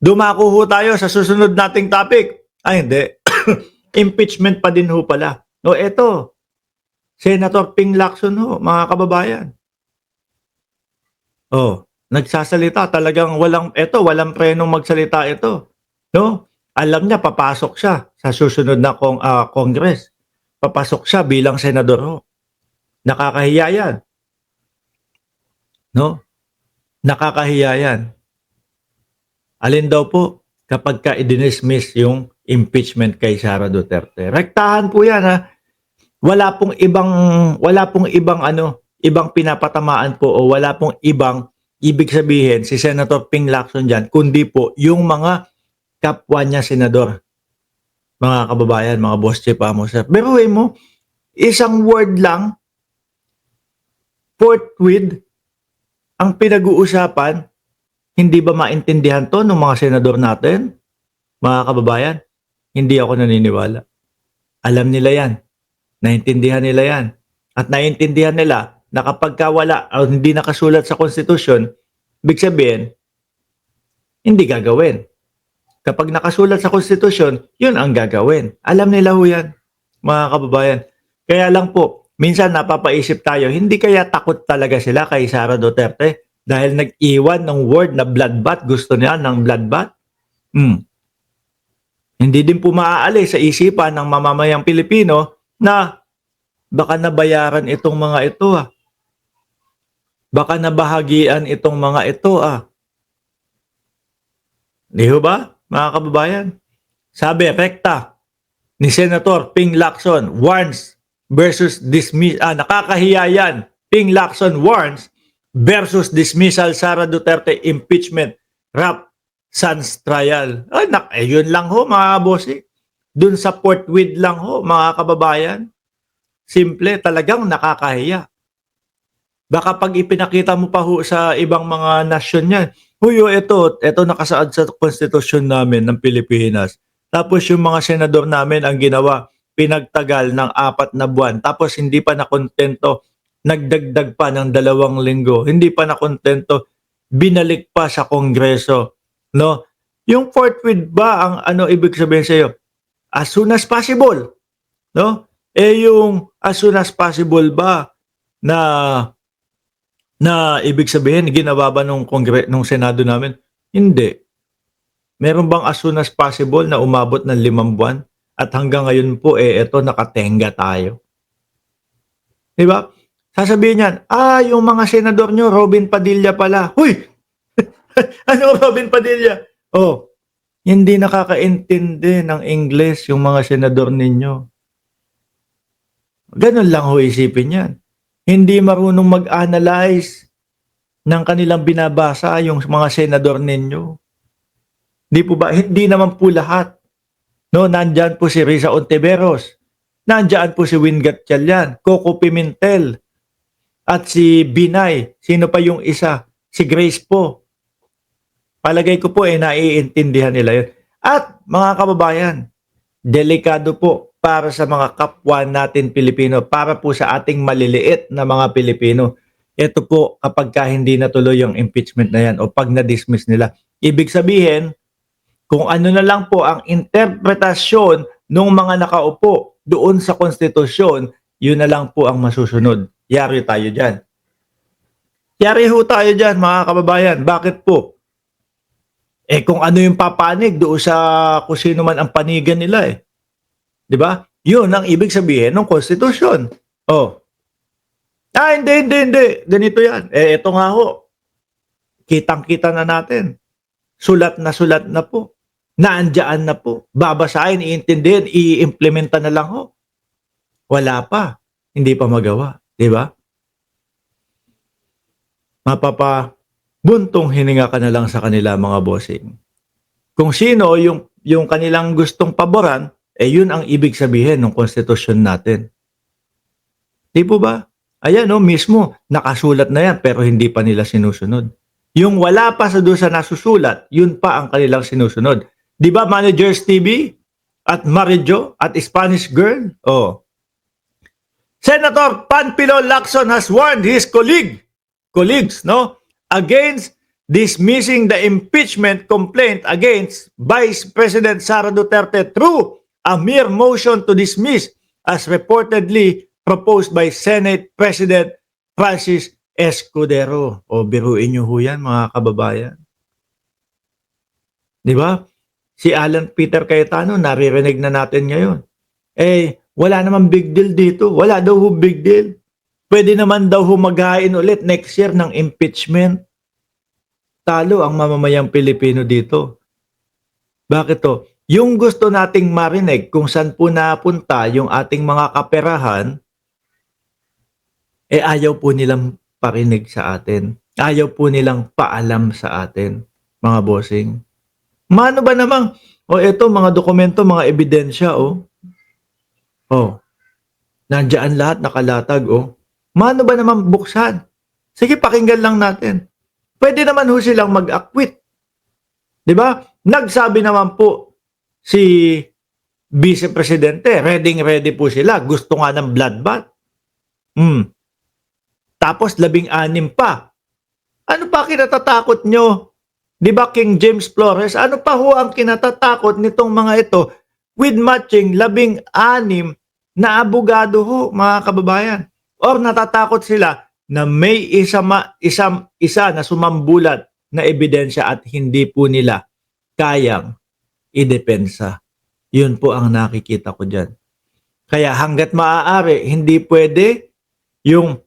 Dumako ho tayo sa susunod nating topic. Ay, hindi. Impeachment pa din ho pala. No, eto. Senator Ping Lacson ho, mga kababayan. Oh, nagsasalita talagang walang prenong magsalita ito. No? Alam niya papasok siya sa susunod na Congress. Papasok siya bilang senador ho. Nakakahiya yan. No? Nakakahiya yan. Alin daw po kapag ka i-dismiss yung impeachment kay Sara Duterte. Rektahan po yan ha. Wala pong ibang pinapatamaan po o wala pong ibang ibig sabihin si Senator Ping Lacson diyan kundi po yung mga kapwa niya senador. Mga kababayan, mga boss chief mo sir. Biruin mo, isang word lang forthwith ang pinag-uusapan, hindi ba maintindihan to ng mga senador natin? Mga kababayan, hindi ako naniniwala. Alam nila yan. Naintindihan nila yan. At naintindihan nila na kapag wala o hindi nakasulat sa konstitusyon, big sabihin, hindi gagawin. Kapag nakasulat sa konstitusyon, yun ang gagawin. Alam nila ho yan, mga kababayan. Kaya lang po, minsan napapaisip tayo, hindi kaya takot talaga sila kay Sara Duterte dahil nag-iwan ng word na bloodbath, gusto niya ng bloodbath? Hindi din po maaalis sa isipan ng mamamayang Pilipino na baka nabayaran itong mga ito Baka nabahagian itong mga ito Di ba, mga kababayan? Sabi, rekta ni Senator Ping Lacson warns versus dismiss. Nakakahiya yan. Ping Lacson warns versus dismissal Sara Duterte impeachment rap sans trial. Yun lang ho mga bossy. Dun sa forthwith lang ho mga kababayan. Simple, talagang nakakahiya. Baka pag ipinakita mo pa ho sa ibang mga nasyon yan, ito nakasaad sa konstitusyon namin ng Pilipinas. Tapos yung mga senador namin ang ginawa, pinagtagal ng 4 na buwan. Tapos hindi pa nakontento, nagdagdag pa ng 2 linggo. Hindi pa nakontento, binalik pa sa Kongreso. No? Yung forthwith ba ang ibig sabihin sa iyo? As soon as possible. No? Yung as soon as possible ba na ibig sabihin ginawa ba nung Senado namin? Hindi. Meron bang as soon as possible na umabot ng 5 buwan? At hanggang ngayon po eto nakatenga tayo. 'Di ba? Sasabihin niyan, yung mga senador nyo, Robin Padilla pala. Huy! Ano Robin Padilla? Hindi nakakaintindi ng English yung mga senador ninyo. Ganun lang ho isipin yan. Hindi marunong mag-analyze ng kanilang binabasa yung mga senador ninyo. Di po ba? Hindi naman po lahat. No, nandyan po si Risa Ontiveros. Nandyan po si Win Gatchalian, Coco Pimentel, at si Binay. Sino pa yung isa? Si Grace po. Palagay ko po naiintindihan nila yun. At mga kababayan, delikado po para sa mga kapwa natin Pilipino, para po sa ating maliliit na mga Pilipino. Ito po kapag hindi natuloy yung impeachment na yan o pag na-dismiss nila. Ibig sabihin, kung ano na lang po ang interpretasyon ng mga nakaupo doon sa konstitusyon, yun na lang po ang masusunod. Yari tayo dyan. Yari ho tayo dyan mga kababayan. Bakit po? Kung ano yung papanig doon sa kung sino man ang panigan nila 'Di ba? Yun ang ibig sabihin ng konstitusyon. Hindi. Ganito yan. Ito nga ho. Kitang-kita na natin. Sulat na po. Naandyan na po. Babasahin, iintindihin, i-implementa na lang ho. Wala pa. Hindi pa magawa. 'Di ba? Buntong hininga ka na lang sa kanila mga bossing. Kung sino yung kanilang gustong paboran, yun ang ibig sabihin ng konstitusyon natin. Di po ba? Ayan mismo, nakasulat na yan pero hindi pa nila sinusunod. Yung wala pa sa doon sa nasusulat, yun pa ang kanilang sinusunod. Di ba Managers TV at Marijo at Spanish Girl? Senator Panfilo Lacson has warned his colleagues, against dismissing the impeachment complaint against Vice President Sara Duterte through a mere motion to dismiss as reportedly proposed by Senate President Francis Escudero. O biruin nyo ho yan, mga kababayan. Di ba? Si Alan Peter Cayetano, naririnig na natin ngayon. Wala naman big deal dito. Wala daw ho big deal. Pwede naman daw ho maghain ulit next year ng impeachment. Talo ang mamamayang Pilipino dito. Bakit to? Yung gusto nating marinig kung saan po napunta yung ating mga kaperahan, ayaw po nilang parinig sa atin. Ayaw po nilang paalam sa atin, mga bossing. Mano ba namang, eto mga dokumento, mga ebidensya, nandiyan lahat nakalatag, Mano ba naman buksan? Sige, pakinggan lang natin. Pwede naman ho silang mag-acquit. Di ba? Nagsabi naman po si Vice Presidente, ready po sila. Gusto nga ng bloodbath. Tapos 16 pa. Ano pa kinatatakot nyo? Di ba King James Flores? Ano pa ho ang kinatatakot nitong mga ito with matching 16 na abogado ho, mga kababayan? Or natatakot sila na may isa na sumambulat na ebidensya at hindi po nila kayang idepensa. Yun po ang nakikita ko dyan. Kaya hanggat maaari, hindi pwede yung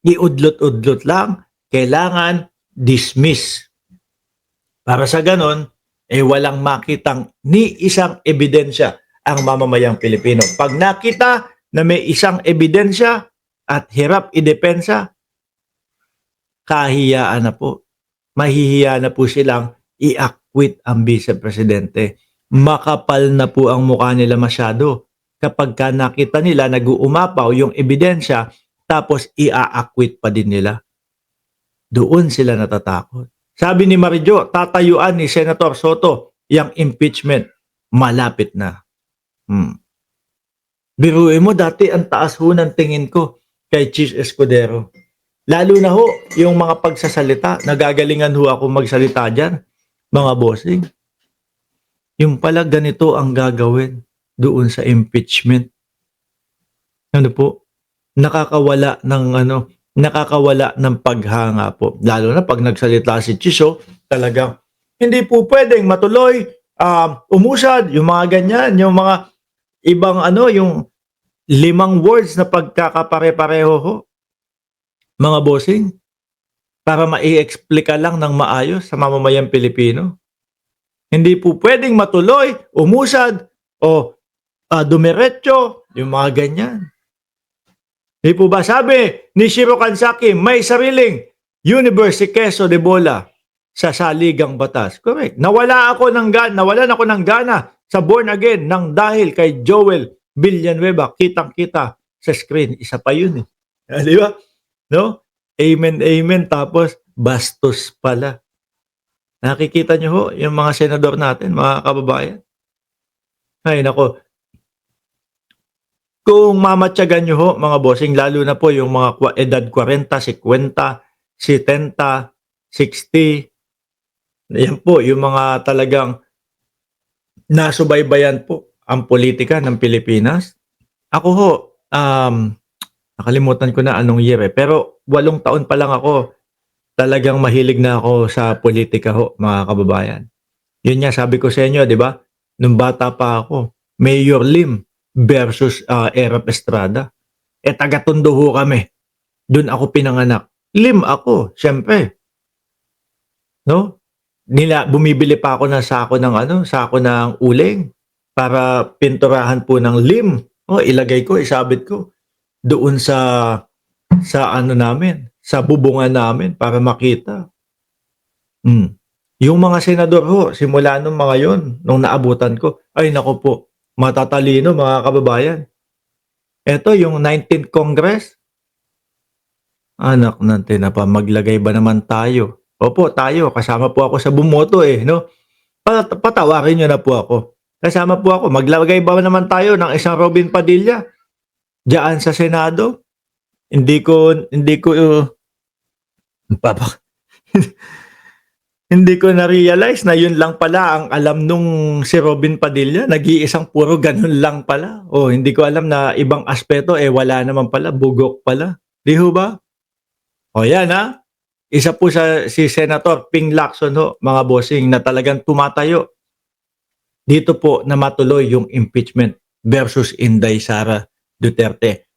iudlot-udlot lang. Kailangan dismiss. Para sa ganon, walang makitang ni isang ebidensya ang mamamayang Pilipino. Pag nakita na may isang ebidensya at hirap idepensa, kahiyaan na po. Mahihiya na po silang i-acquit ang Vice Presidente. Makapal na po ang mukha nila masyado kapag ka nakita nila nag-uumapaw yung ebidensya tapos i-acquit pa din nila. Doon sila natatakot. Sabi ni Marijo, tatayuan ni Senator Soto yung impeachment. Malapit na. Biruin mo, dati ang taas ho ng tingin ko kay Chief Escudero. Lalo na ho, yung mga pagsasalita, nagagalingan ho ako magsalita dyan, mga bossing. Yung pala ganito ang gagawin doon sa impeachment. Ano po? Nakakawala ng paghanga po. Lalo na pag nagsalita si Chiso, talagang hindi po pwedeng matuloy, umusad, yung mga ganyan, yung mga ibang yung 5 words na pagkakapare-pareho ho, mga bossing, para mai-explika lang ng maayos sa mamamayang Pilipino. Hindi po pwedeng matuloy, umusad, o dumiretso, yung mga ganyan. Hindi po ba sabi ni Shiro Kansaki, may sariling universe si Quezon de Bola sa saligang batas? Correct. Nawalan ako ng gana sa born again nang dahil kay Joel Villanueva. Kitang-kita sa screen. Isa pa yun . Di ba? No? Amen. Tapos, bastos pala. Nakikita nyo ho, yung mga senador natin, mga kababayan. Ay, nako. Kung mamatyagan nyo ho, mga bossing, lalo na po yung mga edad 40, 50, 70, 60, yan po, yung mga talagang nasubaybayan po ang politika ng Pilipinas. Ako ho, nakalimutan ko na anong year pero 8 taon pa lang ako, talagang mahilig na ako sa politika ho, mga kababayan. Yun nga, sabi ko sa inyo, di ba? Nung bata pa ako, Mayor Lim versus Erap Estrada. Taga-Tondo ho kami. Doon ako pinanganak. Lim ako, syempre. No? Bumibili pa ako ng sako ng uling para pinturahan po ng lim. Ilagay ko, isabit ko doon sa namin, sa bubungan namin para makita. Yung mga senador ho, simula nung mga yon, nung naabutan ko, ay nako po, matatalino mga kababayan. Ito yung 19th Congress. Anak natin na pa, maglagay ba naman tayo? Opo, tayo. Kasama po ako sa bumoto no? Patawarin nyo na po ako. Kasama po ako. Maglagay ba naman tayo ng isang Robin Padilla? Diyan sa Senado? Hindi ko Hindi ko na-realize na yun lang pala ang alam nung si Robin Padilla, nag-iisang puro ganun lang pala. O hindi ko alam na ibang aspeto, wala naman pala, bugok pala. Di ho ba? O yan ha, isa po si Senator Ping Lacson ho, mga bossing, na talagang tumatayo dito po na matuloy yung impeachment versus Inday Sara Duterte.